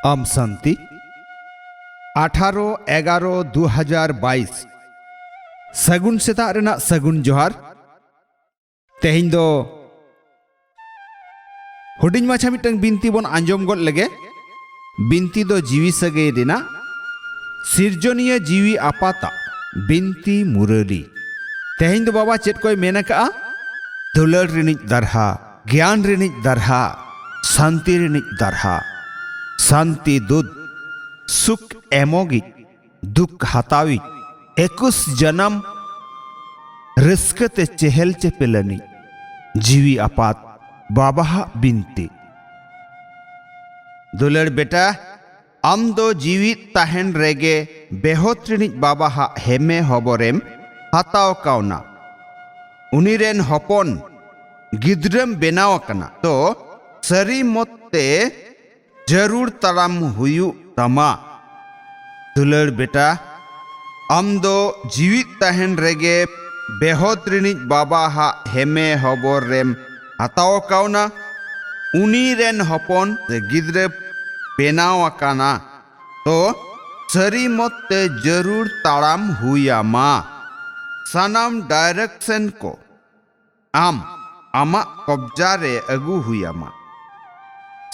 आम शांति 18-11-2022 सगुन सेता रेना सगुन जोहार तेहिं दो हुडिंग माछा मिटंग बिनती बन आंजम गद लगे बिनती दो जीवी सगे रेना सिरजनिया जीवी आपाता बिनती मुरली तेहिं दो बाबा चेत कोई मेना का दुलर रिनिज दरहा ज्ञान रिनिज दरहा शांति रिनिज दरहा शांति दूध सुख एमोगी दुख हतावी 21 जन्म रिस्कते चेहल चेपेलनी जीवी आपात बाबा बिनती दुलर बेटा आम दो जीवी ताहेन रेगे बेहोत्रिनिज बाबा हेमे हबरेम हताव कावना उनीरेन हपन गिद्रम बेनाव कना तो सरी मोत्ते जरूर तराम हुयु तमा दुलर बेटा आम दो जीवित ताहेन रेगे बेहोत्रिनिज बाबा हेमे हबर रेम हताव कावना उनी रेन हपन गिद्रे बेनाव काना तो सरी मोत्ते जरूर तराम हुयामा सनाम डायरेक्शन को आम आमा कब्जा रे अगु हुयामा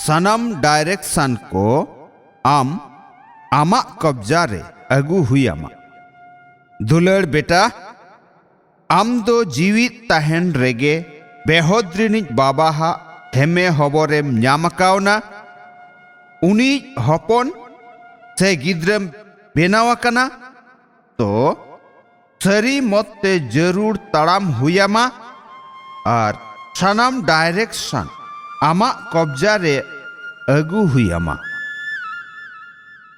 सनम डायरेक्शन को आम आमा कब्जा रे अगु हुयामा दुलर बेटा आम दो जीवित ताहेन रेगे बेहोद्रिनिज बाबा हेमे हबरेम न्यामकावना उनी हपन से गिद्रम बेनावकना तो सरी मोत्ते जरूर तड़ाम हुयामा और सनम डायरेक्शन आमा कब्जा रे अगु हुयामा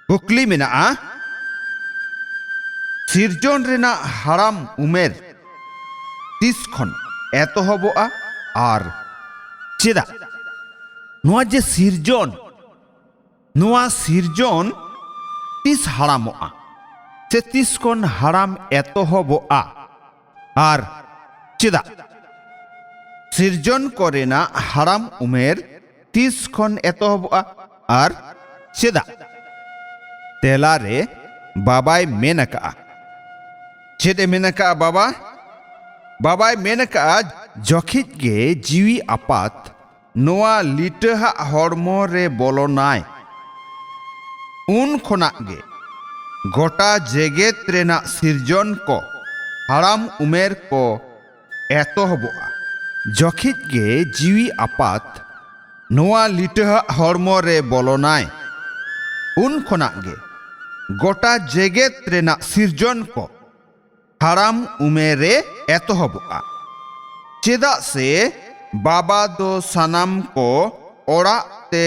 कुकली मेना सिरजन रेना हाराम उमेर 30 खन एतहबोआ और चेदा नोआ जे सिरजन 30 हारामोआ से 30 खन हाराम एतहबोआ और चेदा सिरजन करेना हाराम उमेर 30 खन एतहबोआ और चेदा तेलारे बाबाय मेनका चेदे मेनका बाबा बाबाय मेनका जखित गे जीवी आपात नोआ लिटहा हरमो रे बोलोनाय उन खना गे गोटा जेगेत रेना सिरजन को हाराम उमेर को एतहबोआ जखित गे जीवी आपात नोआ लिटहा हरमो रे बोलोनाय उन खना गे गोटा जेगेत रेना सिरजन को हाराम उमेरे एतहबोआ चेदा से बाबा दो सनाम को ओड़ा ते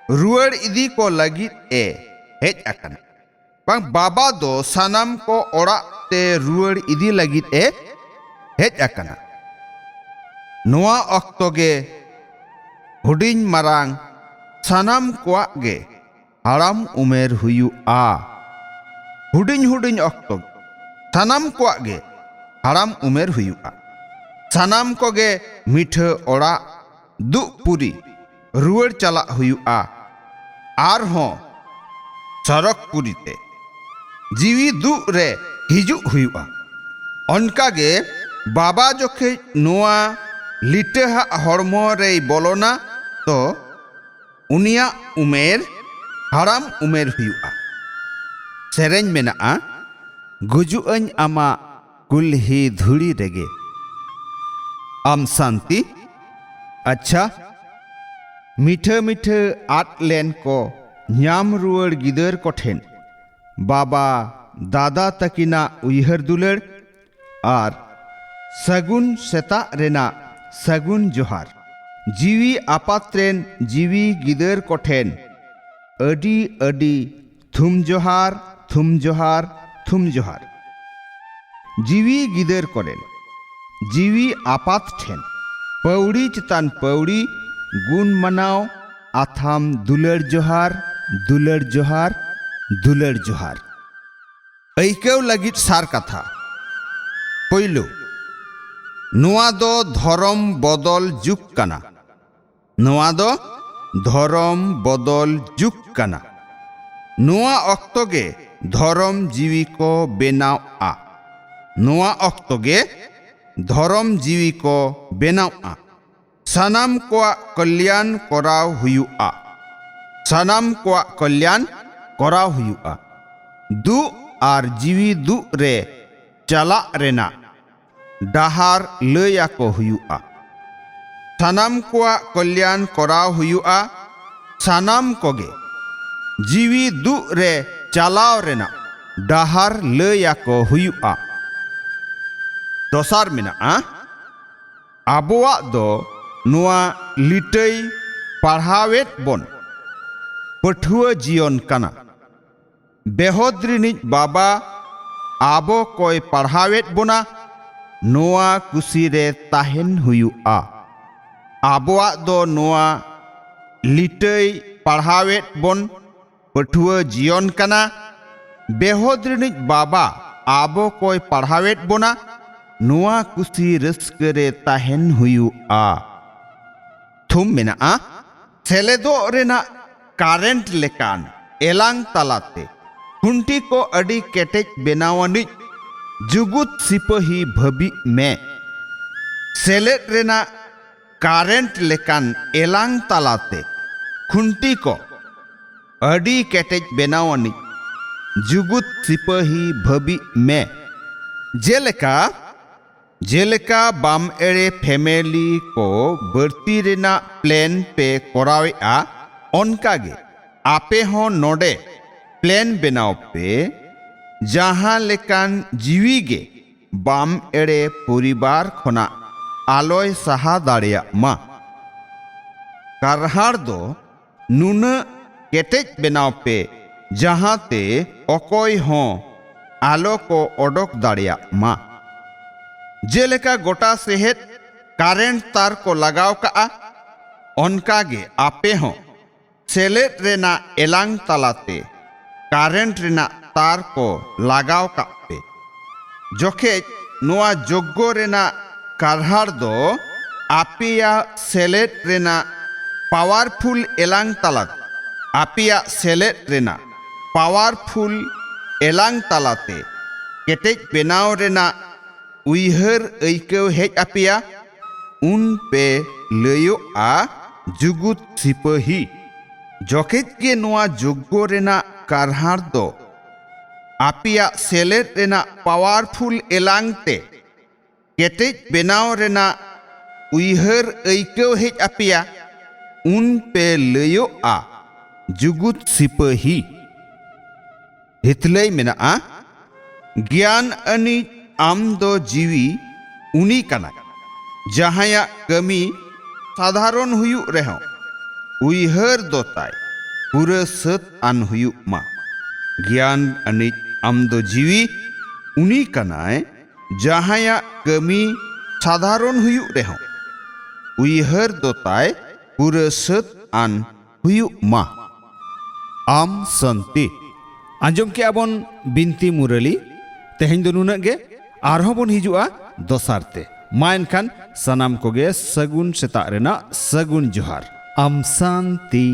रुआड़ इदी को लगी हेज अकना बांग बाबा दो सनाम को ओड़ा ते रुआड़ इदी लगी हेज अकना नोआ अक्तो गे हुडिंग मारांग सनाम कोआ गे हाराम उमेर हुयु हुडिंग हुडिंग अक्तो सनाम कोआ गे हाराम उमेर हुयुआ सनाम को गे मिठा ओड़ा दु पुरी रुआड़ चला हुयुआ आर हों सरक पुरीते जीवी दु रे हिजु हुयुआ उनका गे बाबा जोखे नोआ लिटहा हरमो रे बोलोना तो उनिया उमेर हाराम उमेर हुयुआ सेरेंज मेना गुजुअन आमा कुल्ही धुड़ी रेगे आम शांति अच्छा मीठे मीठे आट लेन को न्याम रुआड़ गिदर कोठेन बाबा दादा तकिना उयहर दुलर और सगुन सेता रेना सगुन जोहार जीवी आपात्रेन जीवी गिदर कोठेन अडी अडी थुम जोहार थुम जोहार थुम जोहार जीवी गिदर करेन जीवी आपात ठेन पौड़ी चितान पौड़ी गुण मनाव आथाम दुलर जोहार दुलर जोहार दुलर जोहार ऐकेव लगित सार कथा पहलू नुआ दो धर्म बदल जुग कना नुआ दो धर्म बदल जुग कना नोआ ऑक्तो गे धर्म जीवी को बेनावा नोआ ऑक्तो गे धर्म जीवी को बेनावा सानाम को कल्याण कराव हुयुआ सानाम को कल्याण कराव हुयुआ दु आर जीवी दु रे चला रेना डाहार लया को हुयुआ सानाम को कल्याण कराव हुयुआ सानाम कोगे जीवी दु रे चलाव रेना डाहार लया को हुयुआ दोसार मेना आबोआ दो नुआ लिटै पढ़ावेत बोन पठुआ जीवन कना बेहोद्रिनिज बाबा आबो कोई पढ़ावेत बोना नुआ कुसी रे ताहेन हुयुआ आबोआ दो नुआ लिटै पढ़ावेत बोन पठुआ जीवन कना बेहोद्रिनिज बाबा आबो कोई पढ़ावेत बोना नुआ कुसी रस्के रे ताहेन हुयुआ थुम मेना सेलेदो रेना कारेंट लेकान एलांग तलाते खुंटी को अड़ी केटेज बेनावानिज जुगुत सिपाही भबी में सेलेद रेना कारेंट लेकान एलांग तलाते खुंटी को अड़ी केटेज बेनावानिज जुगुत सिपाही भबी में जेलेका बाम एरे फैमिली को बर्ती रेना प्लान पे करावेआ ओनकागे आपे हो नोडे प्लान बनाव पे जहां लेकान जीवी गे बाम एरे परिवार खोना आलोय सहा दाड़िया मा कारहार दो नुन केटेज बनाव पे जहां ते अकोय हो आलो को ओडोक दाड़िया मा जेलेका गोटा सेहेद कारेंट तार को लगाव का ओनकागे आपे हो सेलेट रेना एलांग तलाते कारेंट रेना तार को लगाव का पे जोखे नोआ जोग्गो रेना कारहार दो आपिया select Raina powerful along तलात आपिया select Raina powerful along तलाते केटेज बेनाव रेना उइहर ऐकव हेज आपिया उन पे लयो आ जुगुत सिपाही जोखेज के नोआ जोग्गो रेना कारहार दो आपिया सेलेट रेना पावरफुल एलांग ते केटेज बेनाव रेना उइहर ऐकव हेज आपिया उन पे लयो आ जुगुत सिपाही हितलई मेना ज्ञान अनि आम दो जीवी उनी कना जहाया कमी साधारण हुयु रेहो उइहर दोताय पूरा सत आन हुयु मा ज्ञान अनि आम दो जीवी उनी कनाय जहाया कमी साधारण हुयु रेहो उइहर दोताय पूरा सत आन हुयु मा आम संति आंजम के आबन बिनती मुरली तेहें दो नुना गे आरहों बन हिजुआ दोसारते मा एनखान सनाम कोगे सगुन सेता रेना सगुन जोहार आम शांति।